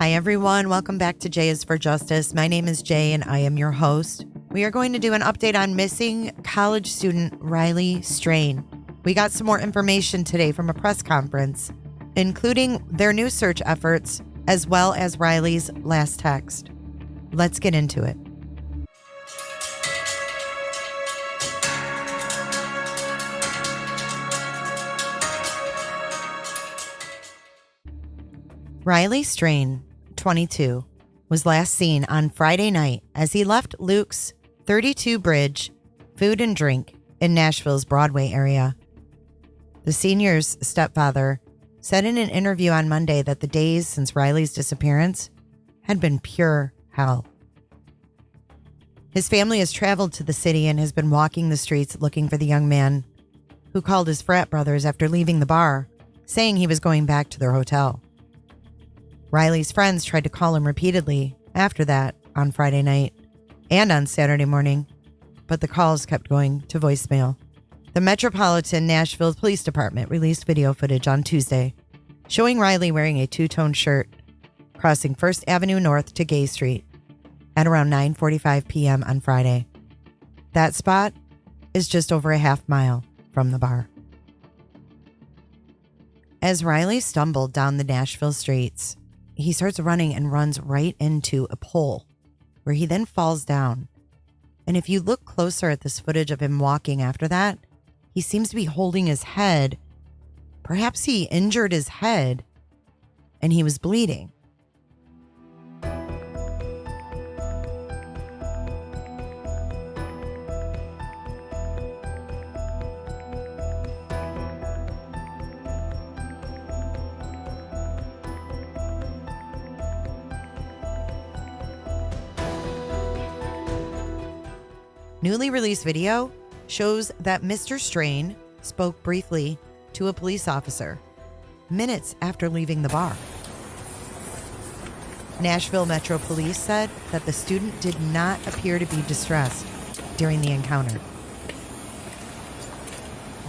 Hi, everyone. Welcome back to Jay is for Justice. My name is Jay, and I am your host. We are going to do an update on missing college student Riley Strain. We got some more information today from a press conference, including their new search efforts, as well as Riley's last text. Let's get into it. Riley Strain, 22, was last seen on Friday night as he left Luke's 32 Bridge Food and Drink in Nashville's Broadway area. The senior's stepfather said in an interview on Monday that the days since Riley's disappearance had been pure hell. His family has traveled to the city and has been walking the streets looking for the young man who called his frat brothers after leaving the bar, saying he was going back to their hotel. Riley's friends tried to call him repeatedly after that on Friday night and on Saturday morning, but the calls kept going to voicemail. The Metropolitan Nashville Police Department released video footage on Tuesday showing Riley wearing a two-tone shirt crossing First Avenue North to Gay Street at around 9:45 p.m. on Friday. That spot is just over a half mile from the bar. As Riley stumbled down the Nashville streets, he starts running and runs right into a pole where he then falls down. And if you look closer at this footage of him walking after that, he seems to be holding his head. Perhaps he injured his head and he was bleeding. Newly released video shows that Mr. Strain spoke briefly to a police officer minutes after leaving the bar. Nashville Metro Police said that the student did not appear to be distressed during the encounter.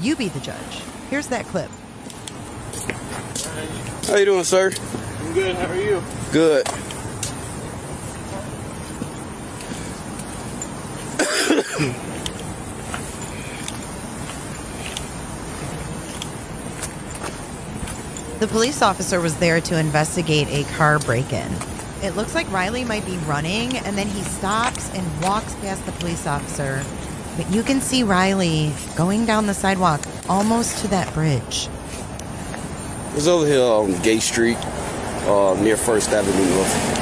You be the judge. Here's that clip. How you doing, sir? I'm good. How are you? Good. The police officer was there to investigate a car break-in. It looks like Riley might be running, and then he stops and walks past the police officer. But you can see Riley going down the sidewalk almost to that bridge. It was over here on Gay Street, near First Avenue North.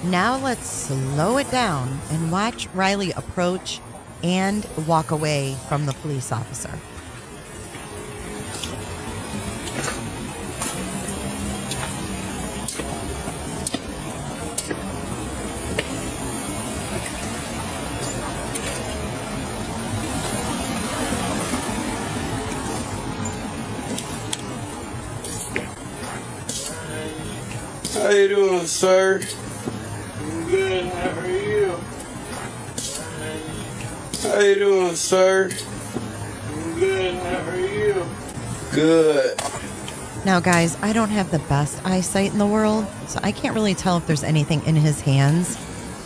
Now let's slow it down and watch Riley approach and walk away from the police officer. How you doing, sir? I'm good. How are you? How you doing, sir? I'm good. How are you? Good. Now, guys, I don't have the best eyesight in the world, so I can't really tell if there's anything in his hands.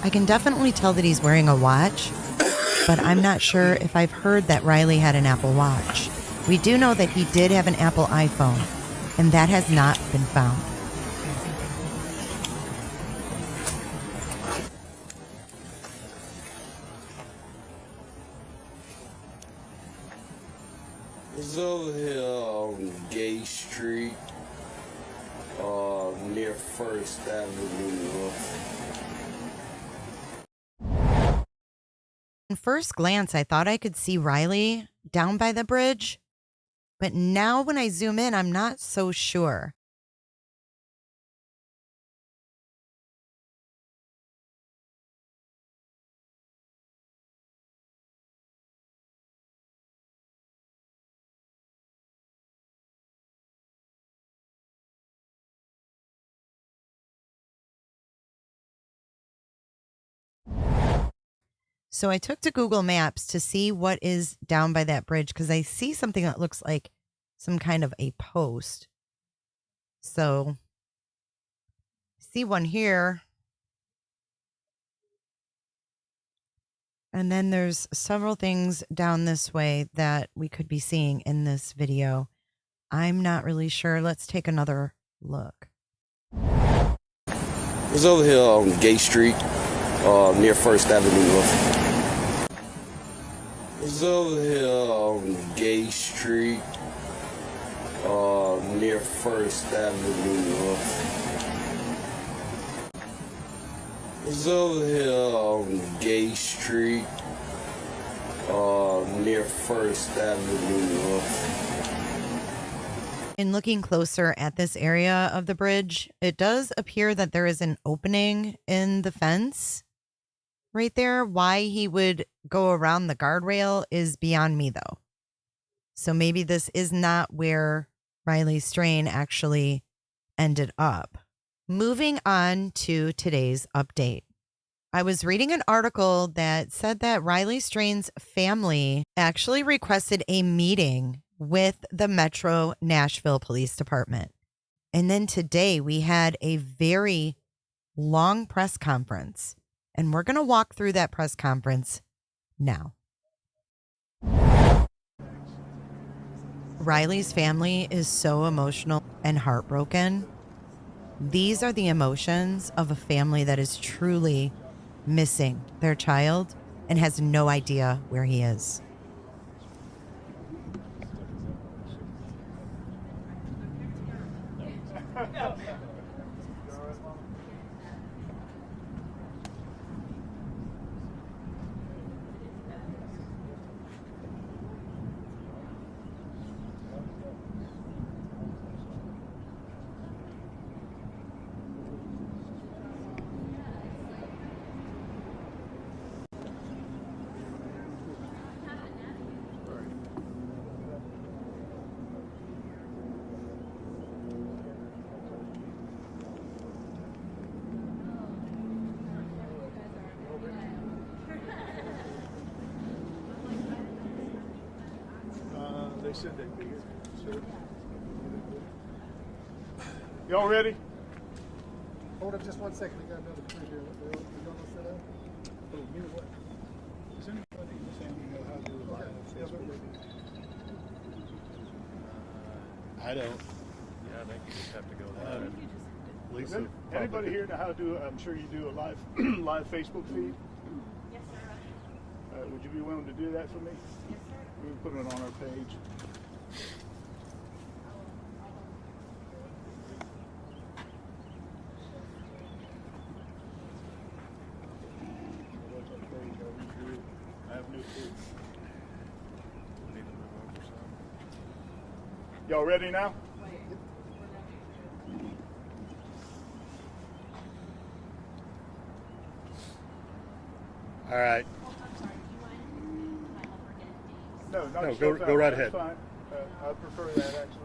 I can definitely tell that he's wearing a watch, but I'm not sure if I've heard that Riley had an Apple Watch. We do know that he did have an Apple iPhone, and that has not been found. It's over here on Gay Street, near First Avenue North. At first glance, I thought I could see Riley down by the bridge, but now when I zoom in, I'm not so sure. So I took to Google Maps to see what is down by that bridge because I see something that looks like some kind of a post. So, see one here. And then there's several things down this way that we could be seeing in this video. I'm not really sure. Let's take another look. It's over here on Gay Street, near First Avenue. It's over here on Gay Street, near First Avenue. It's over here on Gay Street, near First Avenue. In looking closer at this area of the bridge, it does appear that there is an opening in the fence right there. Why he would go around the guardrail is beyond me, though. So maybe this is not where Riley Strain actually ended up. Moving on to today's update. I was reading an article that said that Riley Strain's family actually requested a meeting with the Metro Nashville Police Department. And then today we had a very long press conference, and we're going to walk through that press conference now. Riley's family is so emotional and heartbroken. These are the emotions of a family that is truly missing their child and has no idea where he is. They said they'd be here. So. Y'all ready? Hold up just 1 second. We got another crew here. You want to set up? Oh, you know what? Does anybody in the family know how to do a live Facebook? I don't. Yeah, I think you just have to go live. Lisa, Anybody here know how to do? I'm sure you do a live live Facebook feed. Yes, sir. Would you be willing to do that for me? Yes, sir. We can put it on our page. I have new kids. need to move over some. Y'all ready now? All right. Oh, I'm sorry. Do you mind if I help her get names? No, not No, yourself go out. right That's ahead. fine. I prefer that actually.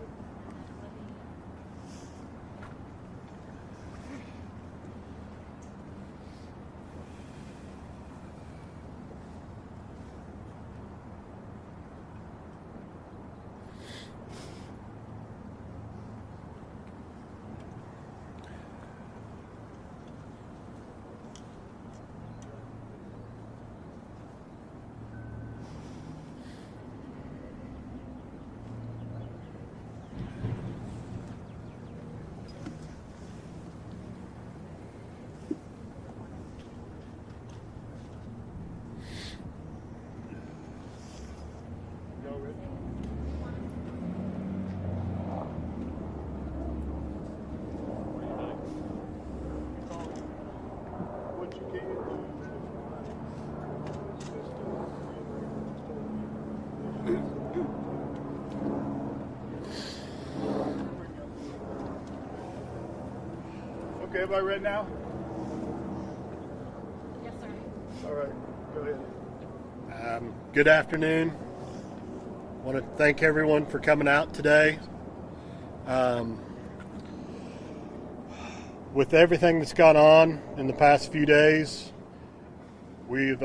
Y'all ready? What you can do. Okay, everybody ready now? Yes, sir. All right, go ahead. Good afternoon. Want to thank everyone for coming out today. With everything that's gone on in the past few days, we've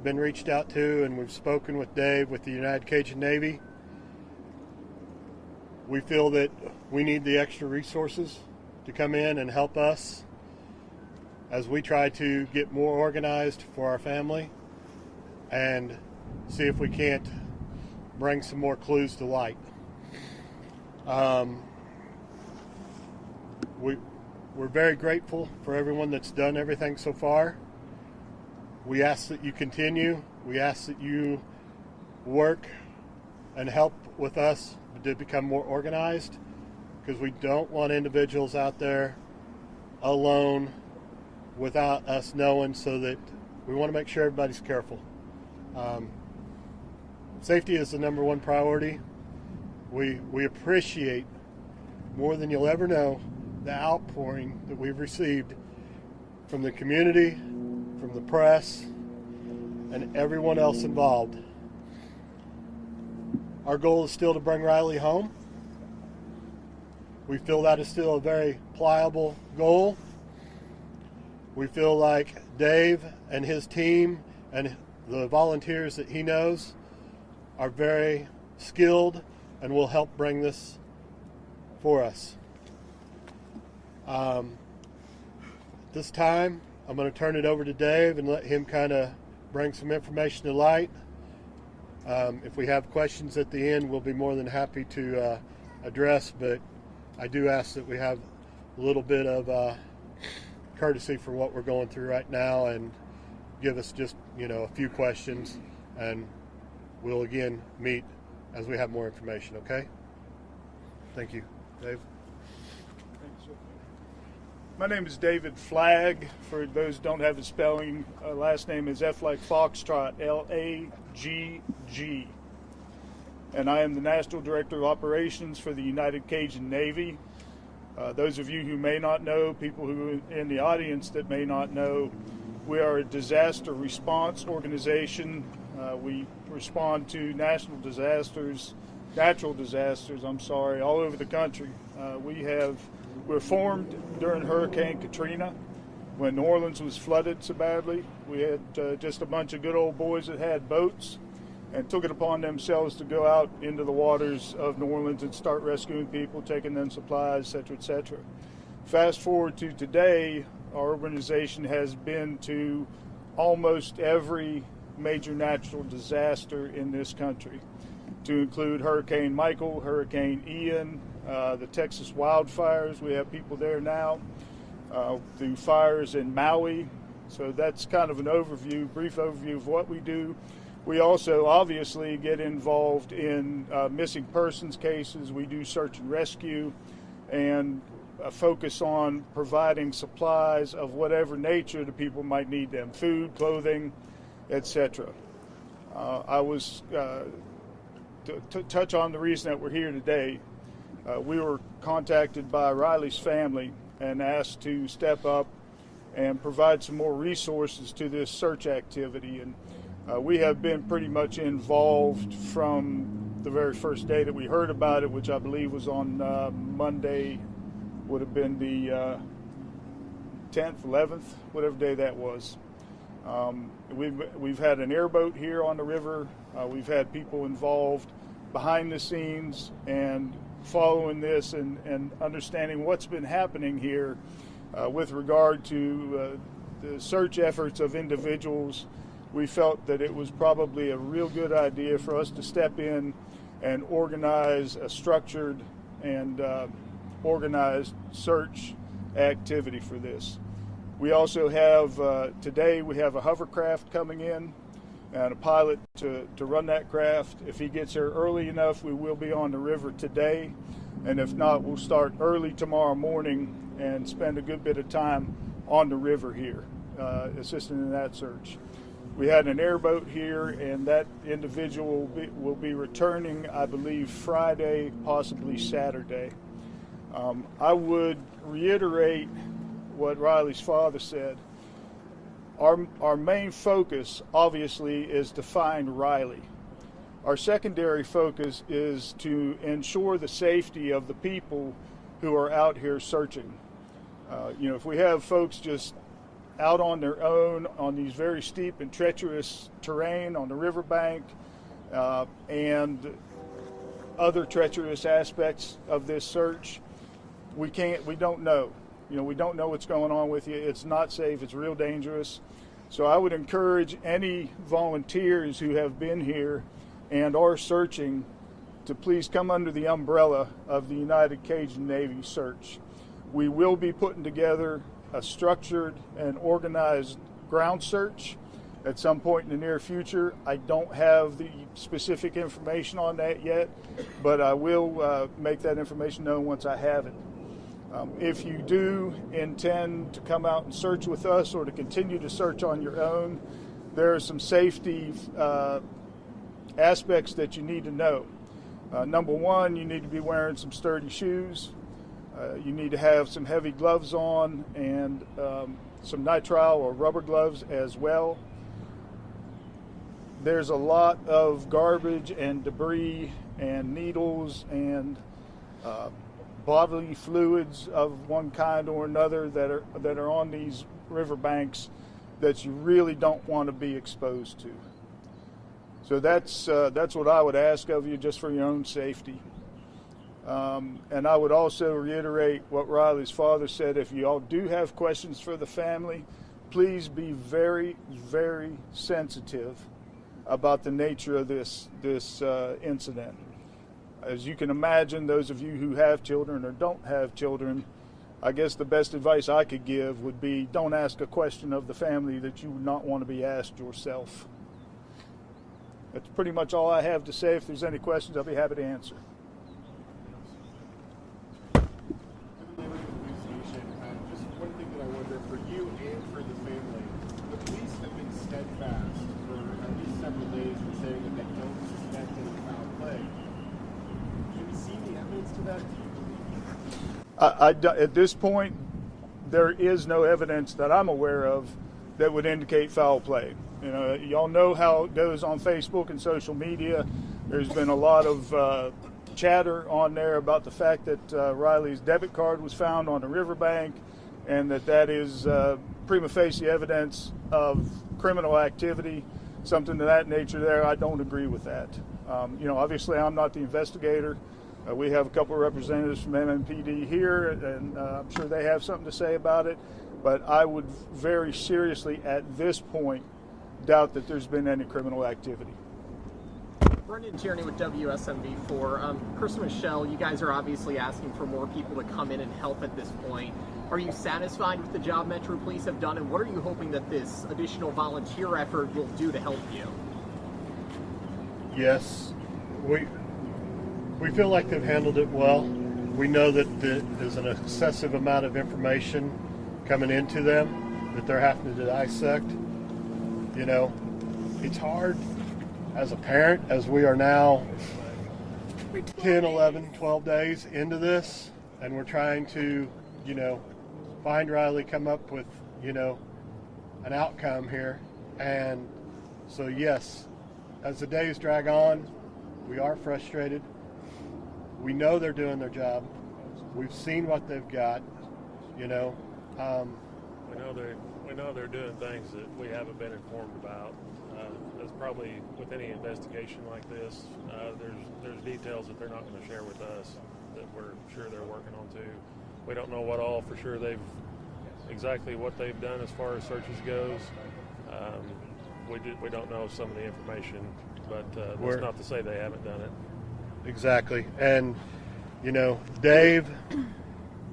been reached out to and we've spoken with Dave with the United Cajun Navy. We feel that we need the extra resources to come in and help us as we try to get more organized for our family and see if we can't bring some more clues to light. We're very grateful for everyone that's done everything so far. We ask that you continue. We ask that you work and help with us to become more organized, because we don't want individuals out there alone without us knowing, so that we want to make sure everybody's careful. Safety is the number one priority. We appreciate more than you'll ever know the outpouring that we've received from the community, from the press, and everyone else involved. Our goal is still to bring Riley home. We feel that is still a very pliable goal. We feel like Dave and his team and the volunteers that he knows are very skilled and will help bring this for us. This time, I'm going to turn it over to Dave and let him kind of bring some information to light. If we have questions at the end, we'll be more than happy to address, but I do ask that we have a little bit of courtesy for what we're going through right now, and give us just, a few questions, and we'll again meet as we have more information, okay? Thank you. Dave? My name is David Flagg. For those who don't have the spelling, last name is F like Foxtrot, L-A-G-G. And I am the National Director of Operations for the United Cajun Navy. Those of you who may not know, people who are in the audience that may not know, we are a disaster response organization. We respond to natural disasters, all over the country. We're formed during Hurricane Katrina, when New Orleans was flooded so badly. We had just a bunch of good old boys that had boats and took it upon themselves to go out into the waters of New Orleans and start rescuing people, taking them supplies, etc., etc. Fast forward to today, our organization has been to almost every major natural disaster in this country, to include Hurricane Michael, Hurricane Ian, the Texas wildfires. We have people there now. The fires in Maui. So that's kind of an brief overview of what we do. We also obviously get involved in missing persons cases. We do search and rescue, and focus on providing supplies of whatever nature the people might need them, food, clothing, etc. To touch on the reason that we're here today, we were contacted by Riley's family and asked to step up and provide some more resources to this search activity. And we have been pretty much involved from the very first day that we heard about it, which I believe was on Monday, would have been the 10th, 11th, whatever day that was. We've had an airboat here on the river. We've had people involved behind the scenes and following this and understanding what's been happening here with regard to the search efforts of individuals. We felt that it was probably a real good idea for us to step in and organize a structured and organized search activity for this. We also have, today we have a hovercraft coming in and a pilot to run that craft. If he gets here early enough, we will be on the river today. And if not, we'll start early tomorrow morning and spend a good bit of time on the river here, assisting in that search. We had an airboat here, and that individual will be returning, I believe, Friday, possibly Saturday. I would reiterate what Riley's father said. Our main focus, obviously, is to find Riley. Our secondary focus is to ensure the safety of the people who are out here searching. If we have folks just out on their own on these very steep and treacherous terrain on the riverbank, and other treacherous aspects of this search. We don't know. We don't know what's going on with you. It's not safe. It's real dangerous. So I would encourage any volunteers who have been here and are searching to please come under the umbrella of the United Cajun Navy search. We will be putting together a structured and organized ground search at some point in the near future. I don't have the specific information on that yet, but I will make that information known once I have it. If you do intend to come out and search with us or to continue to search on your own, there are some safety aspects that you need to know. Number one, you need to be wearing some sturdy shoes. You need to have some heavy gloves on and some nitrile or rubber gloves as well. There's a lot of garbage and debris and needles and bodily fluids of one kind or another that are on these riverbanks that you really don't want to be exposed to. So that's what I would ask of you, just for your own safety. And I would also reiterate what Riley's father said. If you all do have questions for the family, please be very, very sensitive about the nature of this incident. As you can imagine, those of you who have children or don't have children, I guess the best advice I could give would be don't ask a question of the family that you would not want to be asked yourself. That's pretty much all I have to say. If there's any questions, I'll be happy to answer. Just one thing that I wonder, for you and for the family, the police have been steadfast for at least several days in saying that they don't suspect any foul play. Have you seen the evidence to that? At this point, there is no evidence that I'm aware of that would indicate foul play. Y'all know how it goes on Facebook and social media. There's been a lot of chatter on there about the fact that Riley's debit card was found on a riverbank, and that is prima facie evidence of criminal activity, something to that nature there. I don't agree with that. Obviously I'm not the investigator. We have a couple of representatives from MMPD here, and I'm sure they have something to say about it, but I would very seriously at this point doubt that there's been any criminal activity. Brendan Tierney with WSMV4. Chris and Michelle, you guys are obviously asking for more people to come in and help at this point. Are you satisfied with the job Metro Police have done, and what are you hoping that this additional volunteer effort will do to help you? Yes, we feel like they've handled it well. We know that there's an excessive amount of information coming into them that they're having to dissect. It's hard as a parent, as we are now 10, 11, 12 days into this, and we're trying to, find Riley, come up with, an outcome here. And so, yes, as the days drag on, we are frustrated. We know they're doing their job. We've seen what they've got, We know they're doing things that we haven't been informed about. That's probably with any investigation like this. There's details that they're not going to share with us that we're sure they're working on too. We don't know what all for sure exactly what they've done as far as searches goes. We don't know some of the information, but that's not to say they haven't done it. Exactly. And, Dave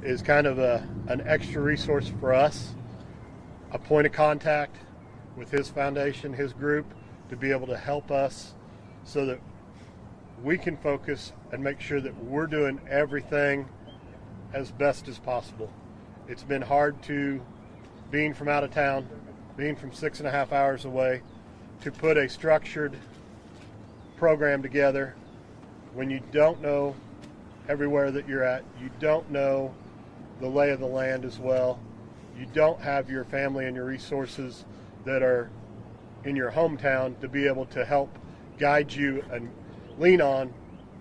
is kind of an extra resource for us, a point of contact with his foundation, his group, to be able to help us so that we can focus and make sure that we're doing everything as best as possible. It's been hard being from out of town, being from 6.5 hours away, to put a structured program together when you don't know everywhere that you're at, you don't know the lay of the land as well, you don't have your family and your resources that are in your hometown to be able to help guide you and lean on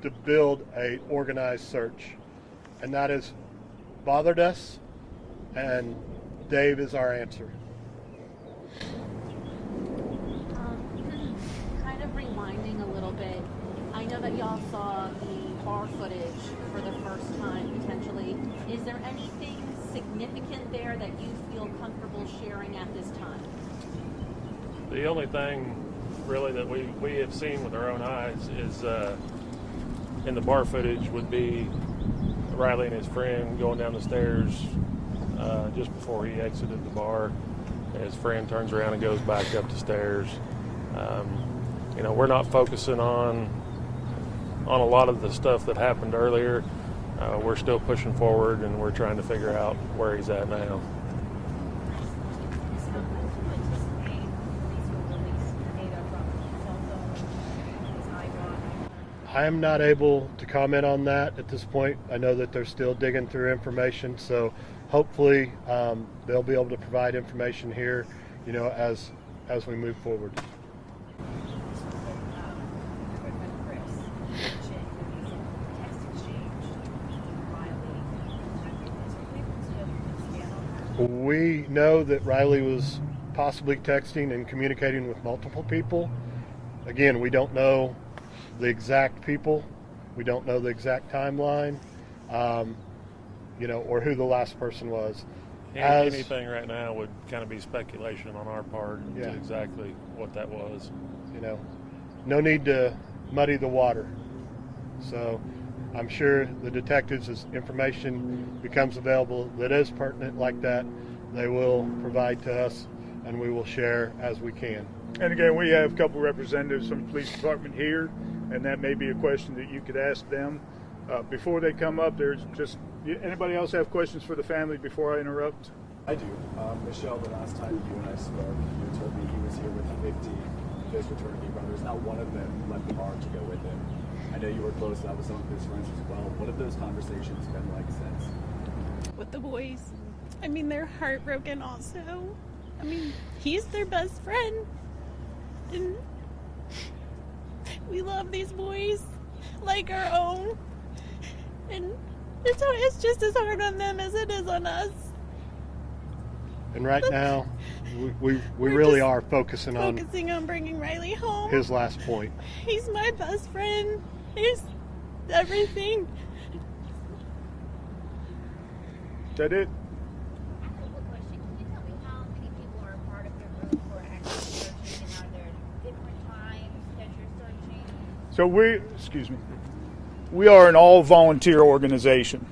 to build a organized search. And that has bothered us, and Dave is our answer. Kind of rewinding a little bit, I know that y'all saw the bar footage for the first time, potentially. Is there anything significant there that you feel comfortable sharing at this time? The only thing really that we have seen with our own eyes is in the bar footage would be Riley and his friend going down the stairs just before he exited the bar. His friend turns around and goes back up the stairs. We're not focusing on a lot of the stuff that happened earlier. We're still pushing forward, and we're trying to figure out where he's at now. I am not able to comment on that at this point. I know that they're still digging through information, so hopefully they'll be able to provide information here, as we move forward. We know that Riley was possibly texting and communicating with multiple people. Again, we don't know the exact people. We don't know the exact timeline, or who the last person was. Anything right now would kind of be speculation on our part to exactly what that was. No need to muddy the water. So I'm sure the detectives, as information becomes available that is pertinent like that, they will provide to us, and we will share as we can. And again, we have a couple representatives from the police department here, and that may be a question that you could ask them. Before they come up, there's just, anybody else have questions for the family before I interrupt? I do. Michelle, the last time you and I spoke, you told me he was here with 50 of his fraternity brothers. Not one of them left the bar to go with him. I know you were close with some of his friends as well. What have those conversations been like since? With the boys. I mean, they're heartbroken also. I mean, he's their best friend. And we love these boys like our own. And it's just as hard on them as it is on us. And right now, we really are focusing on bringing Riley home. His last point. He's my best friend. He's everything. Is that it? So we are an all-volunteer organization.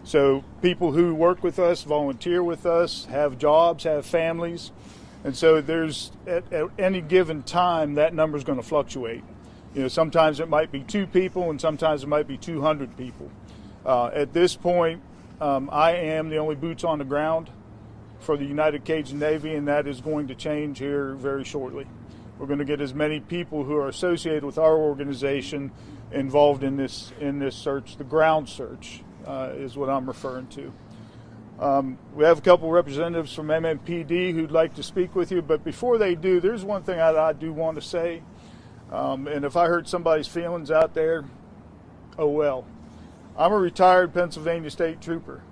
So people who work with us, volunteer with us, have jobs, have families. And so there's, at any given time, that number is going to fluctuate. Sometimes it might be 2 people and sometimes it might be 200 people. At this point, I am the only boots on the ground for the United Cajun Navy, and that is going to change here very shortly. We're going to get as many people who are associated with our organization involved in this search. The ground search is what I'm referring to. We have a couple representatives from MMPD who'd like to speak with you, but before they do, there's one thing I do want to say, and if I hurt somebody's feelings out there, oh well. I'm a retired Pennsylvania State Trooper.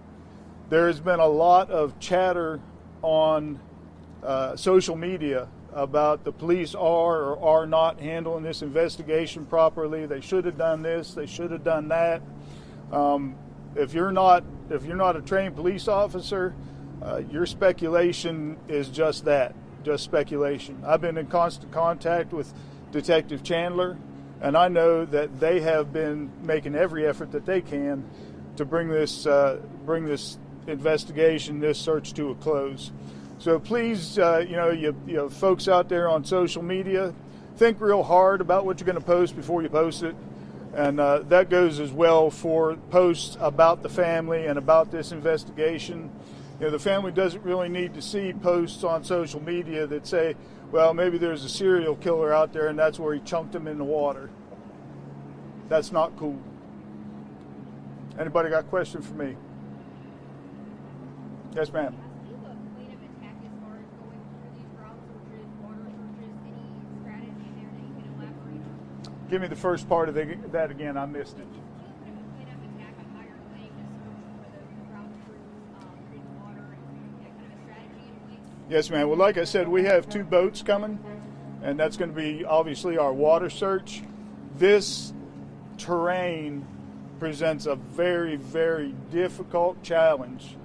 There has been a lot of chatter on social media about the police are or are not handling this investigation properly. They should have done this. They should have done that. If you're not a trained police officer, your speculation is just that, just speculation. I've been in constant contact with Detective Chandler, and I know that they have been making every effort that they can to bring this investigation, this search to a close. So please, you folks out there on social media, think real hard about what you're going to post before you post it. And that goes as well for posts about the family and about this investigation. The family doesn't really need to see posts on social media that say, well, maybe there's a serial killer out there and that's where he chunked him in the water. That's not cool. Anybody got a question for me? Yes, ma'am. Give me the first part of that again. I missed it. Yes, ma'am. Well, like I said, we have 2 boats coming, and that's going to be obviously our water search. This terrain presents a very, very difficult challenge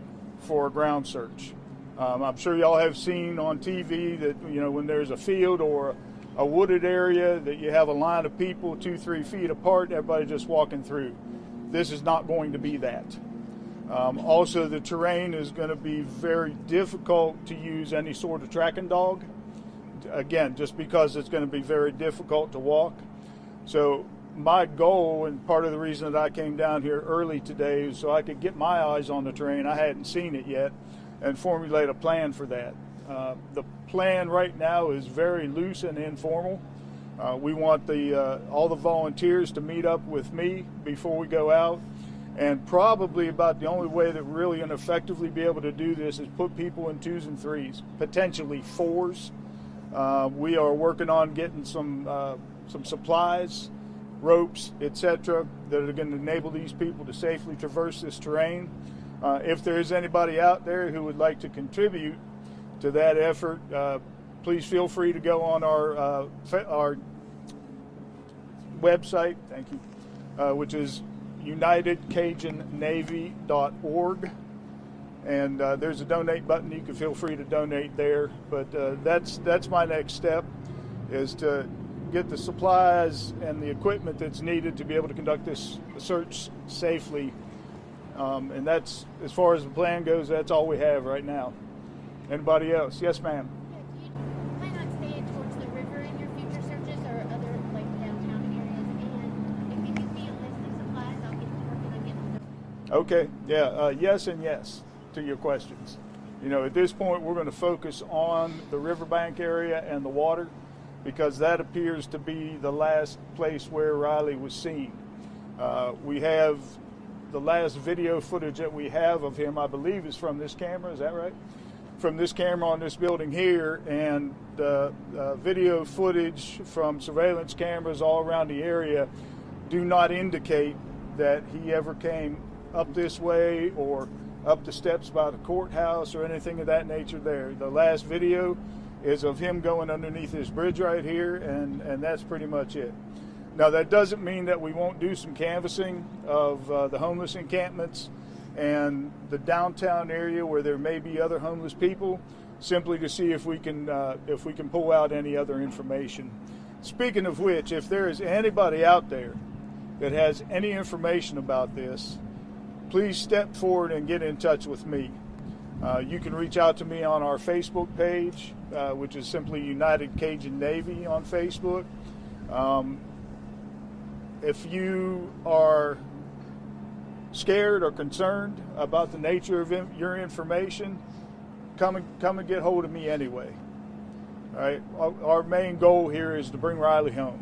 for a ground search. I'm sure y'all have seen on TV that, when there's a field or a wooded area that you have a line of people 2-3 feet apart, everybody just walking through. This is not going to be that. Also, the terrain is going to be very difficult to use any sort of tracking dog. Again, just because it's going to be very difficult to walk. So my goal, and part of the reason that I came down here early today, is so I could get my eyes on the terrain. I hadn't seen it yet, and formulate a plan for that. The plan right now is very loose and informal. We want all the volunteers to meet up with me before we go out, and probably about the only way that we're really going to effectively be able to do this is put people in 2s and 3s, potentially 4s. We are working on getting some supplies, ropes, etc., that are going to enable these people to safely traverse this terrain. If there is anybody out there who would like to contribute to that effort, please feel free to go on our website, thank you, which is UnitedCajunNavy.org. And there's a donate button. You can feel free to donate there. But that's my next step, is to get the supplies and the equipment that's needed to be able to conduct this search safely. And that's, as far as the plan goes, that's all we have right now. Anybody else? Yes, ma'am. Do you plan on staying towards the river in your future searches or other downtown areas? And if you give me a list of supplies, I'll get to working on getting them. Okay. Yeah. Yes and yes to your questions. At this point, we're going to focus on the riverbank area and the water, because that appears to be the last place where Riley was seen. We have the last video footage that we have of him, I believe, is from this camera. Is that right? From this camera on this building here, and the video footage from surveillance cameras all around the area do not indicate that he ever came up this way or up the steps by the courthouse or anything of that nature there. The last video is of him going underneath this bridge right here, and that's pretty much it. Now, that doesn't mean that we won't do some canvassing of the homeless encampments and the downtown area where there may be other homeless people, simply to see if we can pull out any other information. Speaking of which, if there is anybody out there that has any information about this, please step forward and get in touch with me. You can reach out to me on our Facebook page, which is simply United Cajun Navy on Facebook. If you are scared or concerned about the nature of your information, come and get hold of me anyway. All right. Our main goal here is to bring Riley home.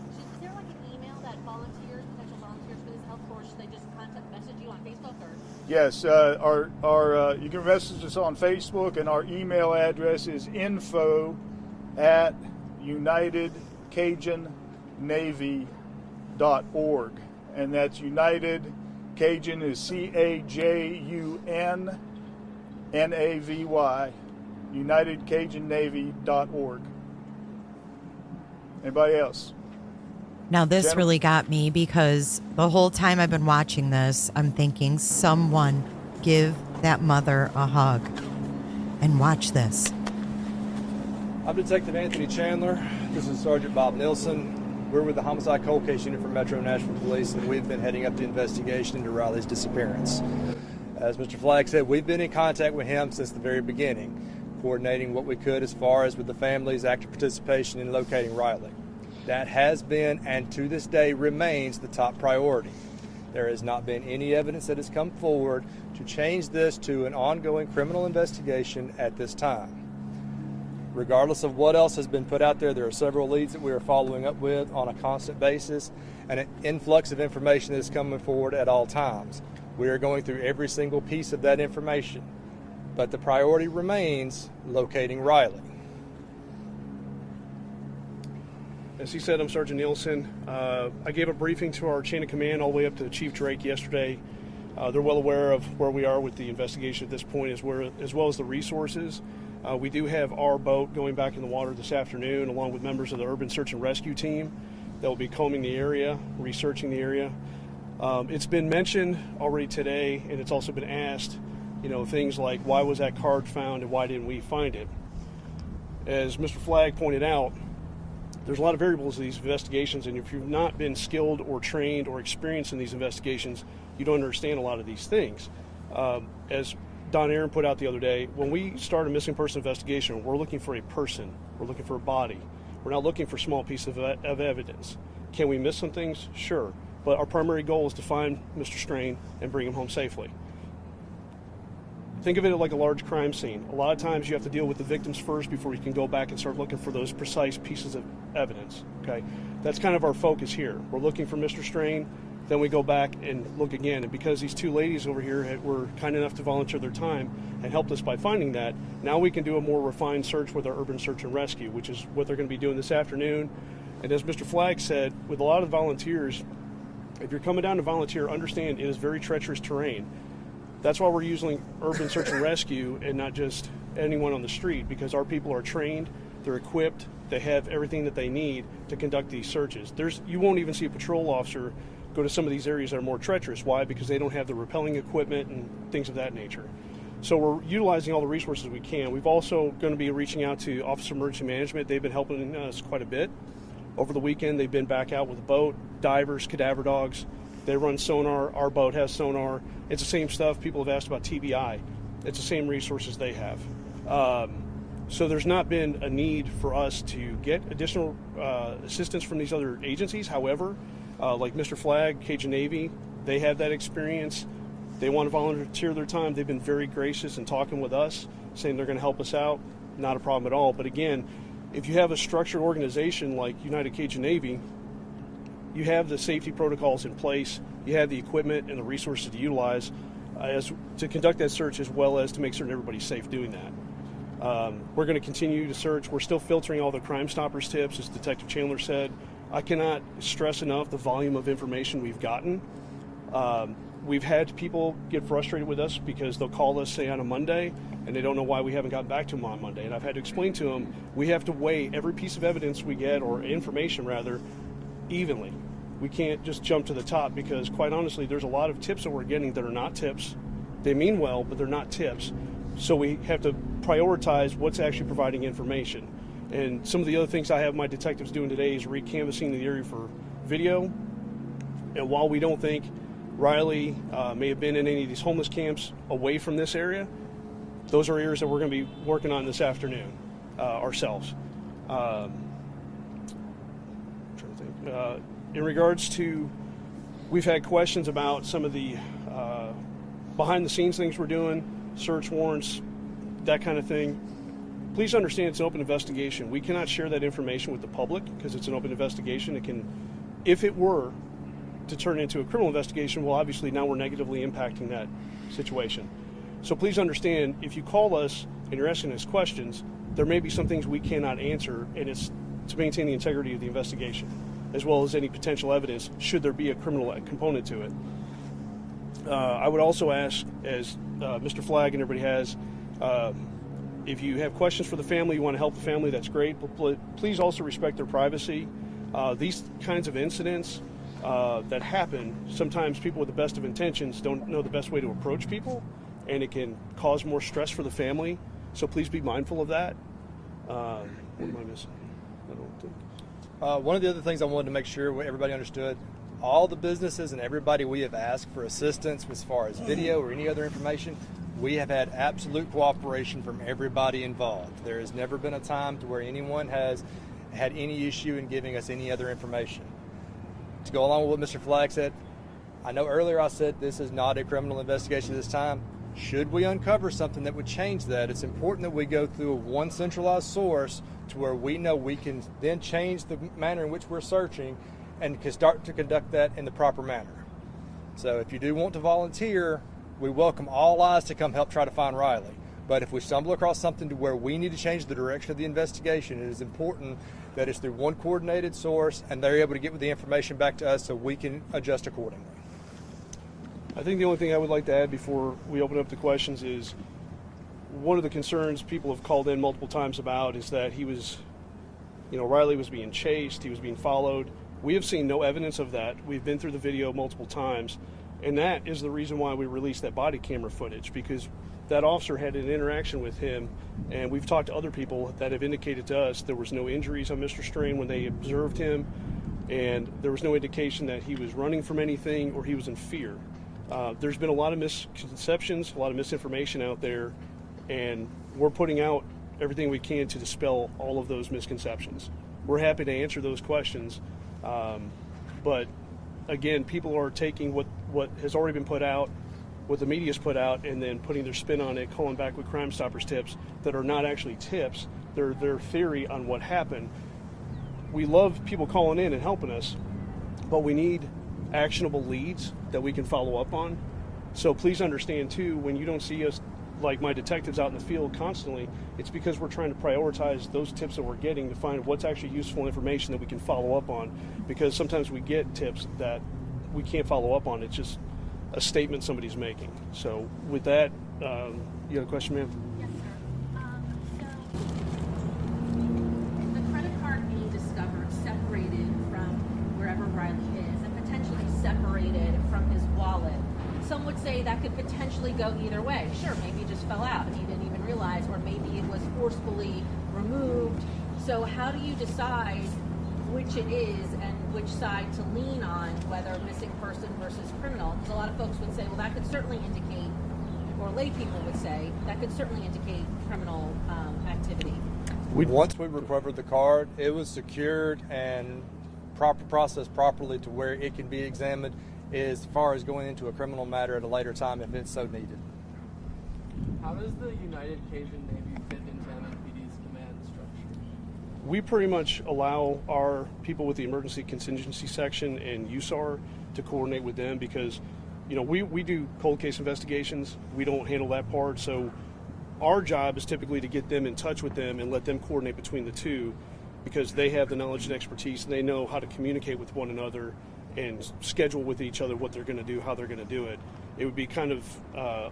Is there like an email that potential volunteers for this help, or should they just message you on Facebook? Or? Yes, you can message us on Facebook, and our email address is info@UnitedCajunNavy.org, and that's United Cajun is CAJUNNAVY, UnitedCajunNavy.org. Anybody else? Now, this really got me, because the whole time I've been watching this, I'm thinking, someone give that mother a hug. And watch this. I'm Detective Anthony Chandler. This is Sergeant Bob Nilsson. We're with the Homicide Cold Case Unit from Metro Nashville Police, and we've been heading up the investigation into Riley's disappearance. As Mr. Flagg said, we've been in contact with him since the very beginning, coordinating what we could as far as with the family's active participation in locating Riley. That has been, and to this day remains, the top priority. There has not been any evidence that has come forward to change this to an ongoing criminal investigation at this time. Regardless of what else has been put out there, there are several leads that we are following up with on a constant basis, and an influx of information that is coming forward at all times. We are going through every single piece of that information, but the priority remains locating Riley. As he said, I'm Sergeant Nielsen. I gave a briefing to our chain of command all the way up to Chief Drake yesterday. They're well aware of where we are with the investigation at this point, as well as the resources. We do have our boat going back in the water this afternoon, along with members of the Urban Search and Rescue Team. that will be combing the area, researching the area. It's been mentioned already today, and it's also been asked, things like, why was that card found and why didn't we find it? As Mr. Flagg pointed out, there's a lot of variables in these investigations, and if you've not been skilled or trained or experienced in these investigations, you don't understand a lot of these things. As Don Aaron put out the other day, when we start a missing person investigation, we're looking for a person, we're looking for a body. We're not looking for small pieces of evidence. Can we miss some things? Sure. But our primary goal is to find Mr. Strain and bring him home safely. Think of it like a large crime scene. A lot of times you have to deal with the victims first before you can go back and start looking for those precise pieces of evidence. Okay, that's kind of our focus here. We're looking for Mr. Strain, then we go back and look again. And because these two ladies over here were kind enough to volunteer their time and helped us by finding that, now we can do a more refined search with our urban search and rescue, which is what they're going to be doing this afternoon. And as Mr. Flagg said, with a lot of volunteers, if you're coming down to volunteer, understand it is very treacherous terrain. That's why we're using urban search and rescue and not just anyone on the street, because our people are trained, they're equipped, they have everything that they need to conduct these searches. You won't even see a patrol officer go to some of these areas that are more treacherous. Why? Because they don't have the rappelling equipment and things of that nature. So we're utilizing all the resources we can. We've also going to be reaching out to Office of Emergency Management. They've been helping us quite a bit. Over the weekend, they've been back out with a boat, divers, cadaver dogs. They run sonar. Our boat has sonar. It's the same stuff. People have asked about TBI. It's the same resources they have. So there's not been a need for us to get additional assistance from these other agencies. However, like Mr. Flagg, Cajun Navy, they have that experience. They want to volunteer their time. They've been very gracious in talking with us, saying they're going to help us out. Not a problem at all. But again, if you have a structured organization like United Cajun Navy, you have the safety protocols in place, you have the equipment and the resources to utilize to conduct that search, as well as to make certain everybody's safe doing that. We're going to continue to search. We're still filtering all the Crime Stoppers tips, as Detective Chandler said. I cannot stress enough the volume of information we've gotten. We've had people get frustrated with us because they'll call us, say, on a Monday, and they don't know why we haven't gotten back to them on Monday. And I've had to explain to them, we have to weigh every piece of evidence we get, or information rather, evenly. We can't just jump to the top, because quite honestly, there's a lot of tips that we're getting that are not tips. They mean well, but they're not tips. So we have to prioritize what's actually providing information. And some of the other things I have my detectives doing today is recanvassing the area for video. And while we don't think Riley may have been in any of these homeless camps away from this area, those are areas that we're going to be working on this afternoon ourselves. In regards to, we've had questions about some of the behind the scenes things we're doing, search warrants, that kind of thing. Please understand it's an open investigation. We cannot share that information with the public because it's an open investigation. It can, if it were to turn into a criminal investigation, well, obviously now we're negatively impacting that situation. So please understand, if you call us and you're asking us questions, there may be some things we cannot answer, and it's to maintain the integrity of the investigation, as well as any potential evidence should there be a criminal component to it. I would also ask, as Mr. Flagg and everybody has, if you have questions for the family, you want to help the family, that's great, but please also respect their privacy. These kinds of incidents that happen, sometimes people with the best of intentions don't know the best way to approach people, and it can cause more stress for the family, so please be mindful of that. What am I missing? I don't think. One of the other things I wanted to make sure everybody understood, all the businesses and everybody we have asked for assistance as far as video or any other information, we have had absolute cooperation from everybody involved. There has never been a time to where anyone has had any issue in giving us any other information. To go along with what Mr. Flagg said, I know earlier I said this is not a criminal investigation this time. Should we uncover something that would change that, it's important that we go through one centralized source to where we know we can then change the manner in which we're searching and can start to conduct that in the proper manner. So if you do want to volunteer, we welcome all eyes to come help try to find Riley. But if we stumble across something to where we need to change the direction of the investigation, it is important that it's through one coordinated source and they're able to get the information back to us so we can adjust accordingly. I think the only thing I would like to add before we open up the questions is one of the concerns people have called in multiple times about is that he was, Riley was being chased, he was being followed. We have seen no evidence of that. We've been through the video multiple times, and that is the reason why we released that body camera footage, because that officer had an interaction with him, and we've talked to other people that have indicated to us there was no injuries on Mr. Strain when they observed him, and there was no indication that he was running from anything or he was in fear. There's been a lot of misconceptions, a lot of misinformation out there, and we're putting out everything we can to dispel all of those misconceptions. We're happy to answer those questions, but again, people are taking what has already been put out, what the media's put out, and then putting their spin on it, calling back with Crime Stoppers tips that are not actually tips. They're their theory on what happened. We love people calling in and helping us, but we need actionable leads that we can follow up on. So please understand too, when you don't see us, like my detectives out in the field constantly, it's because we're trying to prioritize those tips that we're getting to find what's actually useful information that we can follow up on, because sometimes we get tips that we can't follow up on. It's just a statement somebody's making. So with that, you have a question, ma'am? Yes, sir. So the credit card being discovered separated from wherever Riley is and potentially separated from his wallet, some would say that could potentially go either way. Sure, maybe it just fell out and he didn't even realize, or maybe it was forcefully removed. So how do you decide which it is and which side to lean on, whether missing person versus criminal? Because a lot of folks would say, well, that could certainly indicate, or lay people would say, that could certainly indicate criminal activity. Once we recovered the card, it was secured and processed properly to where it can be examined as far as going into a criminal matter at a later time if it's so needed. How does the United Cajun Navy fit into MNPD's command structure? We pretty much allow our people with the emergency contingency section and USAR to coordinate with them, because we do cold case investigations. We don't handle that part, so our job is typically to get them in touch with them and let them coordinate between the two, because they have the knowledge and expertise and they know how to communicate with one another and schedule with each other what they're going to do, how they're going to do it. It would be kind of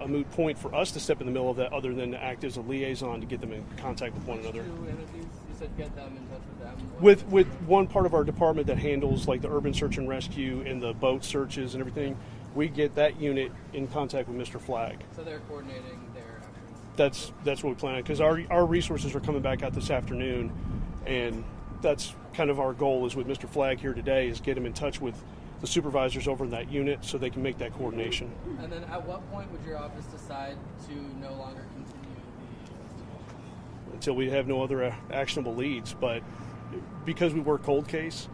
a moot point for us to step in the middle of that, other than to act as a liaison to get them in contact with one another. You said get them in touch with them. With one part of our department that handles like the urban search and rescue and the boat searches and everything, we get that unit in contact with Mr. Flagg. So they're coordinating their efforts. That's what we plan on, because our resources are coming back out this afternoon, and that's kind of our goal is with Mr. Flagg here today, is get him in touch with the supervisors over in that unit so they can make that coordination. And then at what point would your office decide to no longer continue the investigation? Until we have no other actionable leads. But because we work cold case,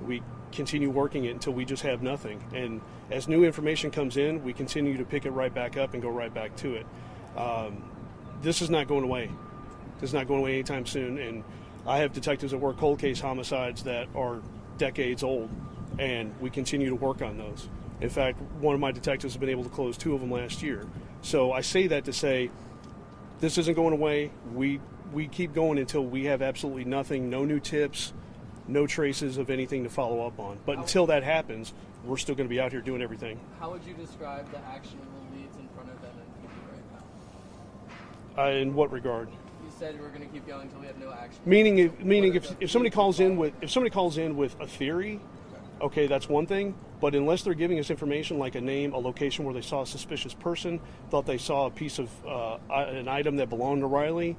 we continue working it until we just have nothing. And as new information comes in, we continue to pick it right back up and go right back to it. This is not going away. This is not going away anytime soon. And I have detectives that work cold case homicides that are decades old, and we continue to work on those. In fact, one of my detectives has been able to close 2 of them last year. So I say that to say this isn't going away. We keep going until we have absolutely nothing, no new tips, no traces of anything to follow up on. But until that happens, we're still going to be out here doing everything. How would you describe the actionable leads in front of MNPD right now? In what regard? You said we're going to keep going until we have no action. Meaning if somebody calls in with a theory, okay, that's one thing. But unless they're giving us information like a name, a location where they saw a suspicious person, thought they saw a piece of an item that belonged to Riley,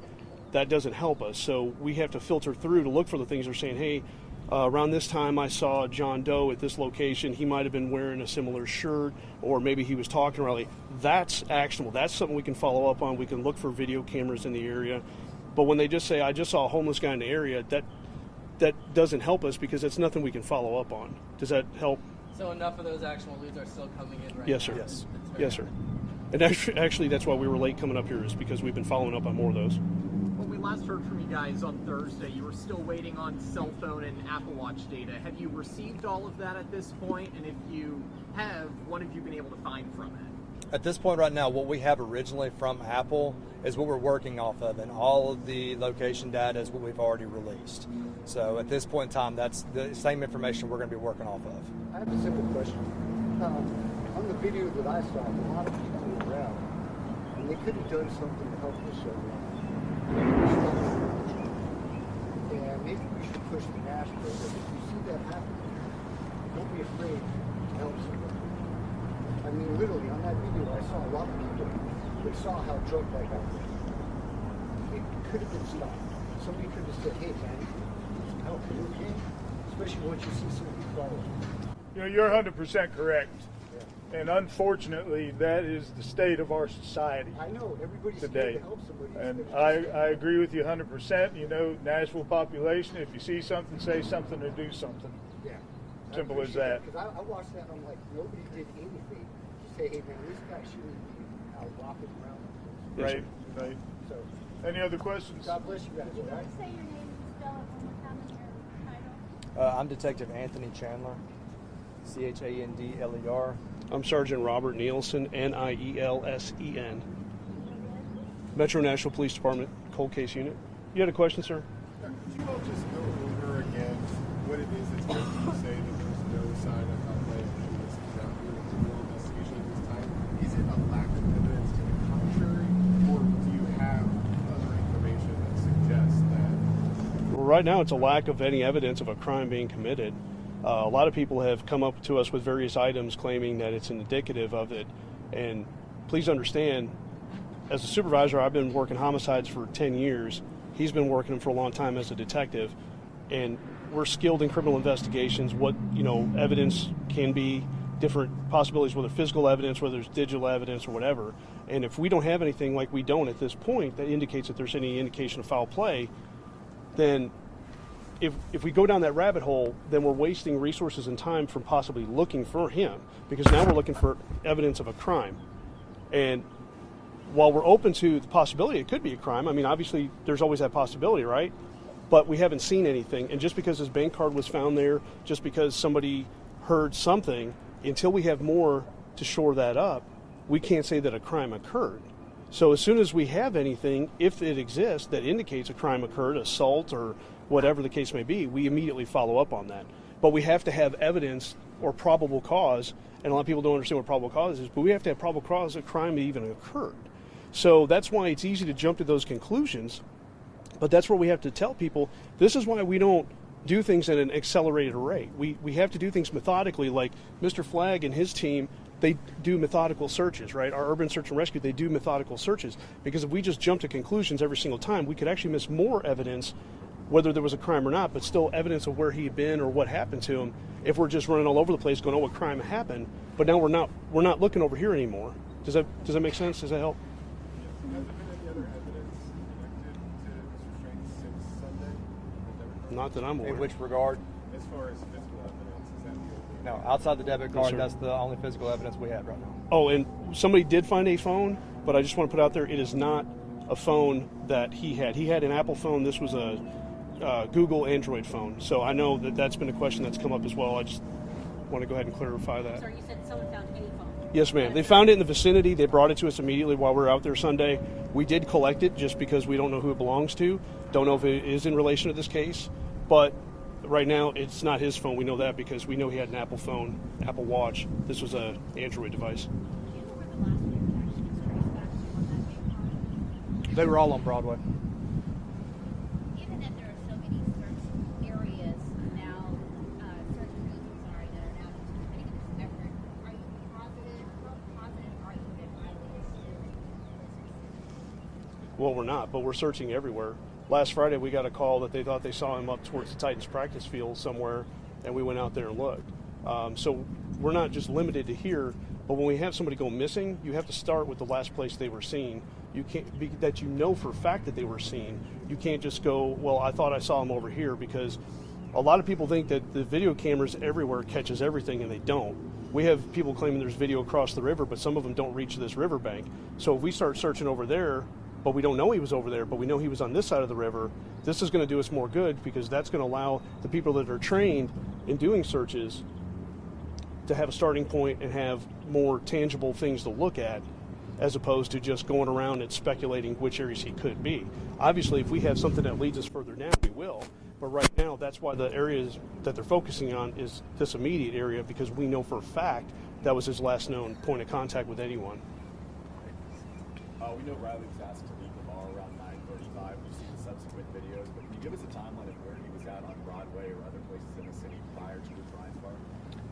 that doesn't help us. So we have to filter through to look for the things they're saying. Hey, around this time I saw John Doe at this location. He might have been wearing a similar shirt, or maybe he was talking to Riley. That's actionable. That's something we can follow up on. We can look for video cameras in the area. But when they just say, I just saw a homeless guy in the area, that doesn't help us, because it's nothing we can follow up on. Does that help? So enough of those actionable leads are still coming in right Yes, sir. now? Yes, sir. And actually, that's why we were late coming up here, is because we've been following up on more of those. When we last heard from you guys on Thursday, you were still waiting on cell phone and Apple Watch data. Have you received all of that at this point? And if you have, what have you been able to find from it? At this point right now, what we have originally from Apple is what we're working off of, and all of the location data is what we've already released. So at this point in time, that's the same information we're going to be working off of. I have a simple question. On the video that I saw, a lot of people were around, and they could have done something to help this young man. And maybe we should push the Nashville. If you see that happen, don't be afraid to help somebody. I mean, literally, on that video, I saw a lot of people that saw how drunk that guy was. It could have been stopped. Somebody could have said, hey, man, help, are you okay? Especially once you see somebody falling. You know, you're 100% correct. Yeah. And unfortunately, that is the state of our society. I know, everybody's today. scared to help somebody. And I agree with you 100%. You know, Nashville population, if you see something, say something or do something. Yeah. Simple as that. Because I watched that and I'm like, nobody did anything to say, hey, man, this guy shouldn't be out walking around. Right, right. So, any other questions? God bless you guys. Can you Right? say your name and spell it one more time in your title? I'm Detective Anthony Chandler, Chandler. I'm Sergeant Robert Nielsen, Nielsen. Metro Nashville Police Department, Cold Case Unit. You had a question, sir? Could you all just go over again what it is that's making you say that there's no sign of foul play and this is not doing a criminal investigation at this time? Is it a lack of evidence to the contrary, or do you have other information that suggests that? Well, right now, it's a lack of any evidence of a crime being committed. A lot of people have come up to us with various items claiming that it's indicative of it. And please understand, as a supervisor, I've been working homicides for 10 years. He's been working them for a long time as a detective. And we're skilled in criminal investigations. What, evidence can be, different possibilities, whether physical evidence, whether there's digital evidence or whatever. And if we don't have anything like we don't at this point that indicates that there's any indication of foul play, then if we go down that rabbit hole, then we're wasting resources and time from possibly looking for him, because now we're looking for evidence of a crime. And while we're open to the possibility it could be a crime, I mean, obviously there's always that possibility, right? But we haven't seen anything. And just because his bank card was found there, just because somebody heard something, until we have more to shore that up, we can't say that a crime occurred. So as soon as we have anything, if it exists, that indicates a crime occurred, assault or whatever the case may be, we immediately follow up on that. But we have to have evidence or probable cause, and a lot of people don't understand what probable cause is, but we have to have probable cause a crime even occurred. So that's why it's easy to jump to those conclusions, but that's where we have to tell people, this is why we don't do things at an accelerated rate. We have to do things methodically, like Mr. Flagg and his team, they do methodical searches, right? Our urban search and rescue, they do methodical searches, because if we just jump to conclusions every single time, we could actually miss more evidence, whether there was a crime or not, but still evidence of where he had been or what happened to him, if we're just running all over the place going, oh, what crime happened, but now we're not looking over here anymore. Does that make sense? Does that help? Has there been any other evidence connected to Mr. Strange since Sunday? Not that I'm aware. In which regard? As far as physical evidence, is that the only? No, outside the debit card, sir. that's the only physical evidence we have right now. Oh, and somebody did find a phone, but I just want to put out there, it is not a phone that he had. He had an Apple phone. This was a Google Android phone. So I know that that's been a question that's come up as well. I just want to go ahead and clarify that. Sorry, you said someone found a phone. Yes, ma'am. They found it in the vicinity. They brought it to us immediately while we were out there Sunday. We did collect it just because we don't know who it belongs to. Don't know if it is in relation to this case. But right now, it's not his phone. We know that because we know he had an Apple phone, Apple Watch. This was an Android device. They were all on Broadway. Given that there are so many search areas now, search engines that are now participating in this effort, are you positive? How positive are you that Riley is still in this? Well, we're not, but we're searching everywhere. Last Friday, we got a call that they thought they saw him up towards the Titans practice field somewhere, and we went out there and looked. So we're not just limited to here, but when we have somebody go missing, you have to start with the last place they were seen. You can't be that you know for a fact that they were seen. You can't just go, well, I thought I saw him over here, because a lot of people think that the video cameras everywhere catches everything, and they don't. We have people claiming there's video across the river, but some of them don't reach this riverbank. So if we start searching over there, but we don't know he was over there, but we know he was on this side of the river, this is going to do us more good, because that's going to allow the people that are trained in doing searches to have a starting point and have more tangible things to look at, as opposed to just going around and speculating which areas he could be. Obviously, if we have something that leads us further down, we will. But right now, that's why the areas that they're focusing on is this immediate area, because we know for a fact that was his last known point of contact with anyone. We know Riley was asked to leave the bar around 9:35. We've seen the subsequent videos, but can you give us a timeline of where he was at on Broadway or other places in the city prior to the Brian's bar?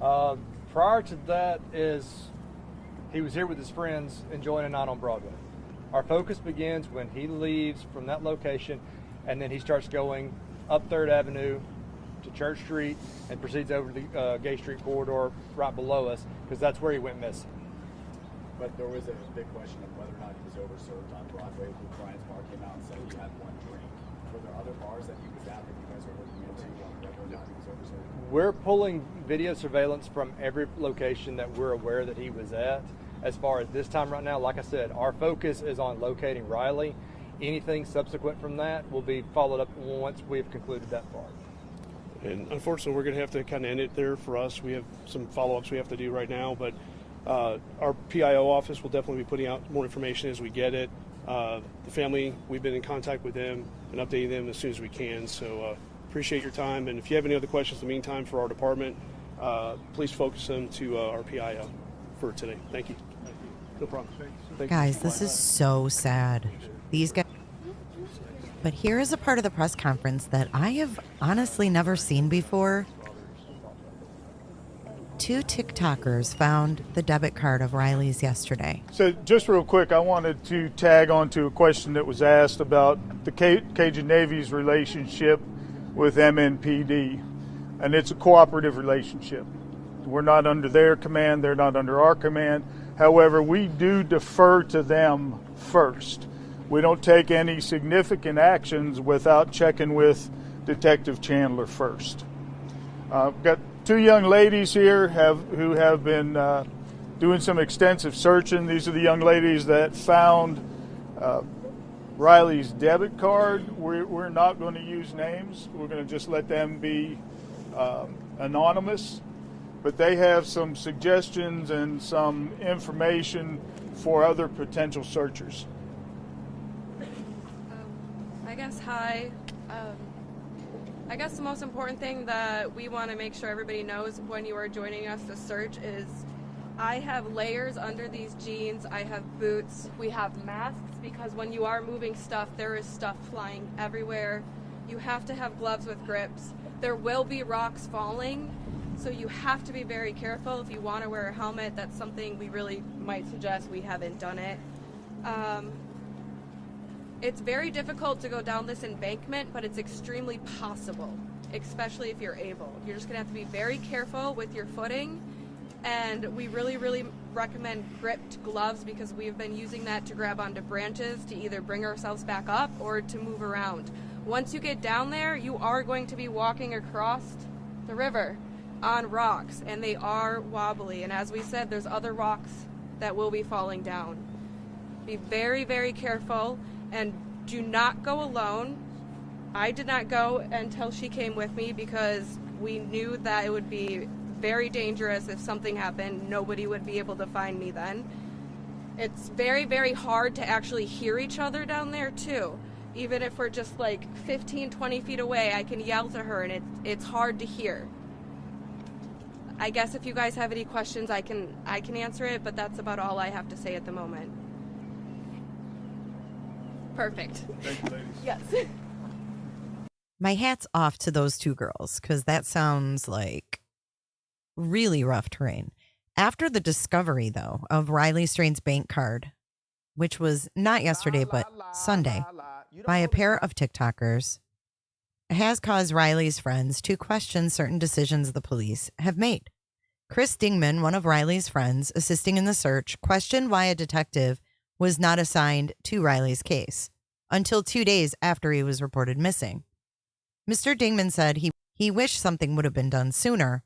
Prior to that is he was here with his friends enjoying a night on Broadway. Our focus begins when he leaves from that location, and then he starts going up 3rd Avenue to Church Street and proceeds over the Gay Street corridor right below us, because that's where he went missing. But there was a big question of whether or not he was overserved on Broadway. The Brian's bar came out and said he had one drink. Were there other bars that he was at that you guys were looking into whether or not he was overserved? We're pulling video surveillance from every location that we're aware that he was at. As far as this time right now, like I said, our focus is on locating Riley. Anything subsequent from that will be followed up once we've concluded that part. And unfortunately, we're going to have to kind of end it there for us. We have some follow-ups we have to do right now, but our PIO office will definitely be putting out more information as we get it. The family, we've been in contact with them and updating them as soon as we can. So appreciate your time. And if you have any other questions in the meantime for our department, please focus them to our PIO for today. Thank you. No problem. Thank Guys, you. this is so sad. These guys. But here is a part of the press conference that I have honestly never seen before. 2 TikTokers found the debit card of Riley's yesterday. So just real quick, I wanted to tag on to a question that was asked about the Cajun Navy's relationship with MNPD. And it's a cooperative relationship. We're not under their command, they're not under our command. However, we do defer to them first. We don't take any significant actions without checking with Detective Chandler first. We've got 2 young ladies here who have been doing some extensive searching. These are the young ladies that found Riley's debit card. We're not going to use names. We're going to just let them be anonymous. But they have some suggestions and some information for other potential searchers. I guess hi. I guess the most important thing that we want to make sure everybody knows when you are joining us to search is I have layers under these jeans. I have boots. We have masks because when you are moving stuff, there is stuff flying everywhere. You have to have gloves with grips. There will be rocks falling. So you have to be very careful. If you want to wear a helmet, that's something we really might suggest. We haven't done it. It's very difficult to go down this embankment, but it's extremely possible, especially if you're able. You're just going to have to be very careful with your footing, and we really, really recommend gripped gloves because we've been using that to grab onto branches to either bring ourselves back up or to move around. Once you get down there, you are going to be walking across the river on rocks, and they are wobbly, and as we said, there's other rocks that will be falling down. Be very, very careful, and do not go alone. I did not go until she came with me because we knew that it would be very dangerous if something happened. Nobody would be able to find me then. It's very, very hard to actually hear each other down there too. Even if we're just like 15, 20 feet away, I can yell to her, and it's hard to hear. I guess if you guys have any questions, I can answer it, but that's about all I have to say at the moment. Perfect. Thank you, ladies. Yes. My hat's off to those 2 girls, because that sounds like really rough terrain. After the discovery, though, of Riley Strain's bank card, which was not yesterday, but Sunday, by a pair of TikTokers, has caused Riley's friends to question certain decisions the police have made. Chris Dingman, one of Riley's friends assisting in the search, questioned why a detective was not assigned to Riley's case until 2 days after he was reported missing. Mr. Dingman said he wished something would have been done sooner.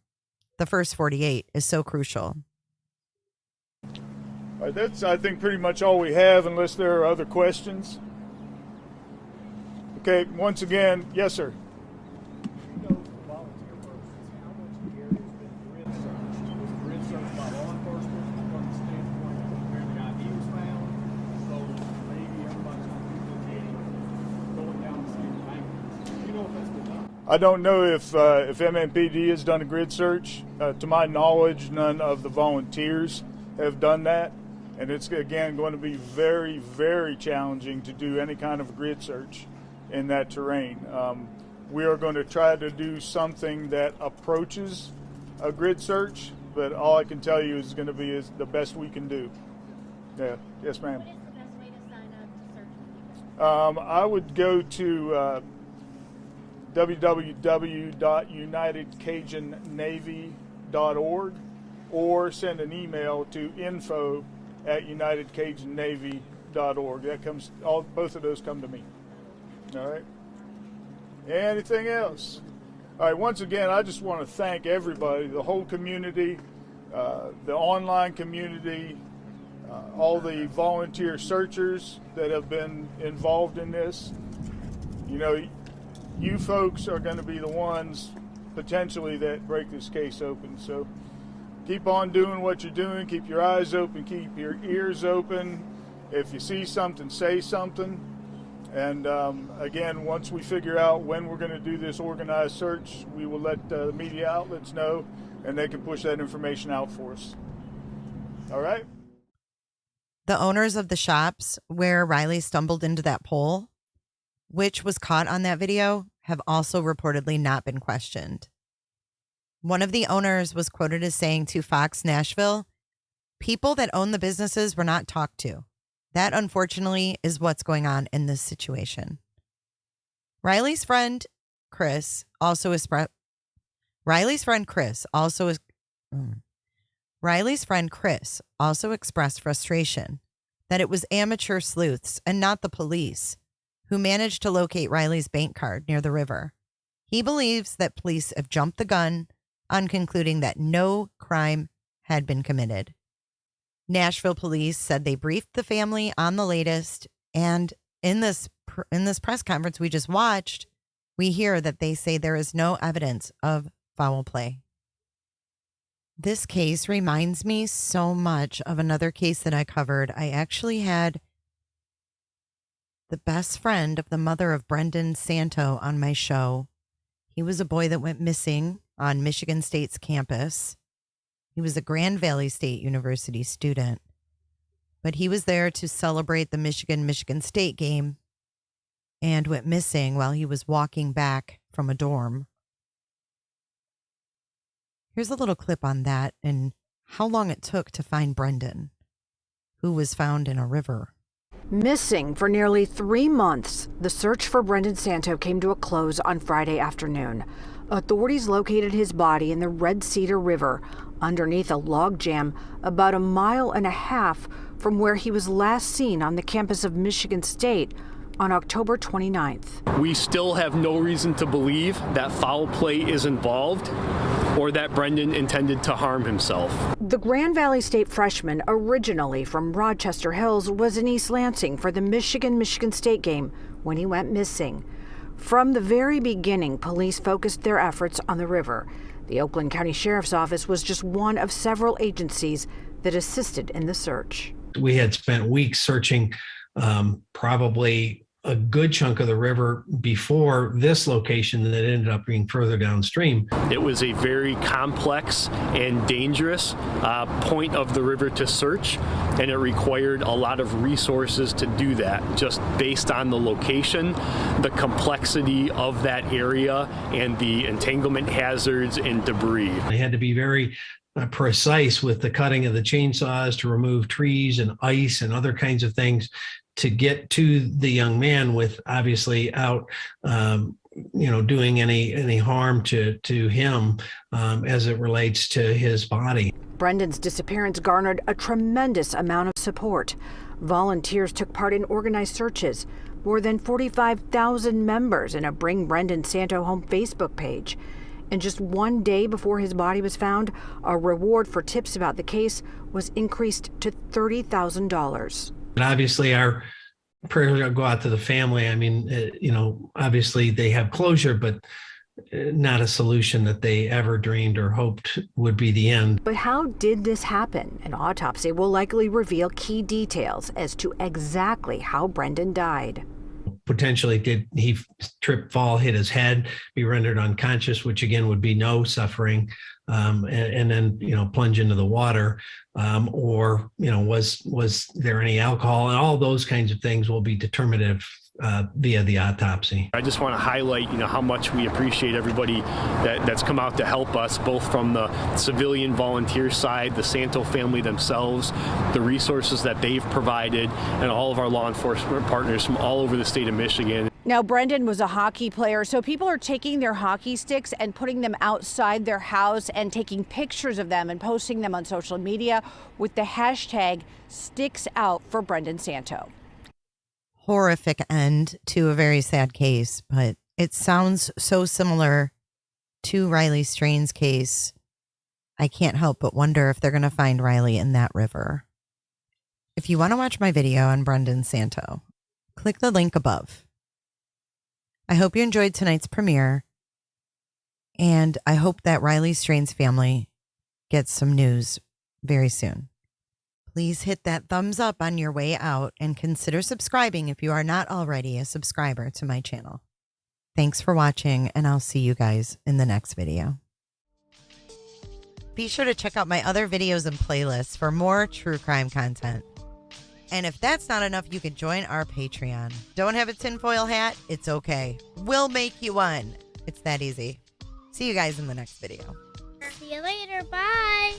The first 48 is so crucial. All right, that's, I think, pretty much all we have, unless there are other questions. Okay, once again, yes, sir. I don't know if MNPD has done a grid search. To my knowledge, none of the volunteers have done that. And it's, again, going to be very, very challenging to do any kind of grid search in that terrain. We are going to try to do something that approaches a grid search, but all I can tell you is going to be is the best we can do. Yeah. Yes, ma'am. What is the best way to sign up to search with you guys? I would go to www.unitedcajunnavy.org or send an email to info@unitedcajunnavy.org. That comes, both of those come to me. All right. Anything else? All right. Once again, I just want to thank everybody, the whole community, the online community, all the volunteer searchers that have been involved in this. You know, you folks are going to be the ones potentially that break this case open. So keep on doing what you're doing. Keep your eyes open. Keep your ears open. If you see something, say something. And again, once we figure out when we're going to do this organized search, we will let the media outlets know, and they can push that information out for us. All right? The owners of the shops where Riley stumbled into that pole, which was caught on that video, have also reportedly not been questioned. One of the owners was quoted as saying to Fox Nashville, "People that own the businesses were not talked to. That, unfortunately, is what's going on in this situation." Riley's friend Chris also expressed frustration that it was amateur sleuths and not the police who managed to locate Riley's bank card near the river. He believes that police have jumped the gun on concluding that no crime had been committed. Nashville police said they briefed the family on the latest, and in this press conference we just watched, we hear that they say there is no evidence of foul play. This case reminds me so much of another case that I covered. I actually had the best friend of the mother of Brendan Santo on my show. He was a boy that went missing on Michigan State's campus. He was a Grand Valley State University student, but he was there to celebrate the Michigan State game and went missing while he was walking back from a dorm. Here's a little clip on that and how long it took to find Brendan, who was found in a river. Missing for nearly 3 months, the search for Brendan Santo came to a close on Friday afternoon. Authorities located his body in the Red Cedar River underneath a log jam about 1.5 miles from where he was last seen on the campus of Michigan State on October 29th. We still have no reason to believe that foul play is involved or that Brendan intended to harm himself. The Grand Valley State freshman, originally from Rochester Hills, was in East Lansing for the Michigan State game when he went missing. From the very beginning, police focused their efforts on the river. The Oakland County Sheriff's Office was just one of several agencies that assisted in the search. We had spent weeks searching probably a good chunk of the river before this location that ended up being further downstream. It was a very complex and dangerous point of the river to search, and it required a lot of resources to do that, just based on the location, the complexity of that area, and the entanglement hazards and debris. They had to be very precise with the cutting of the chainsaws to remove trees and ice and other kinds of things to get to the young man with obviously out, doing any harm to him as it relates to his body. Brendan's disappearance garnered a tremendous amount of support. Volunteers took part in organized searches. More than 45,000 members in a Bring Brendan Santo Home Facebook page. And just 1 day before his body was found, a reward for tips about the case was increased to $30,000. And obviously our prayers go out to the family. I mean, obviously they have closure, but not a solution that they ever dreamed or hoped would be the end. But how did this happen? An autopsy will likely reveal key details as to exactly how Brendan died. Potentially, did he trip, fall, hit his head, be rendered unconscious, which again would be no suffering, and then plunge into the water, or was there any alcohol, and all those kinds of things will be determinative via the autopsy. I just want to highlight, how much we appreciate everybody that's come out to help us, both from the civilian volunteer side, the Santo family themselves, the resources that they've provided, and all of our law enforcement partners from all over the state of Michigan. Now, Brendan was a hockey player, so people are taking their hockey sticks and putting them outside their house and taking pictures of them and posting them on social media with the hashtag #SticksOutForBrendan Horrific end to a very sad case, but it sounds so similar to Riley Strain's case. I can't help but wonder if they're going to find Riley in that river. If you want to watch my video on Brendan Santo, click the link above. I hope you enjoyed tonight's premiere, and I hope that Riley Strain's family gets some news very soon. Please hit that thumbs up on your way out and consider subscribing if you are not already a subscriber to my channel. Thanks for watching, and I'll see you guys in the next video. Be sure to check out my other videos and playlists for more true crime content. And if that's not enough, you can join our Patreon. Don't have a tinfoil hat? It's okay. We'll make you one. It's that easy. See you guys in the next video. See you later. Bye.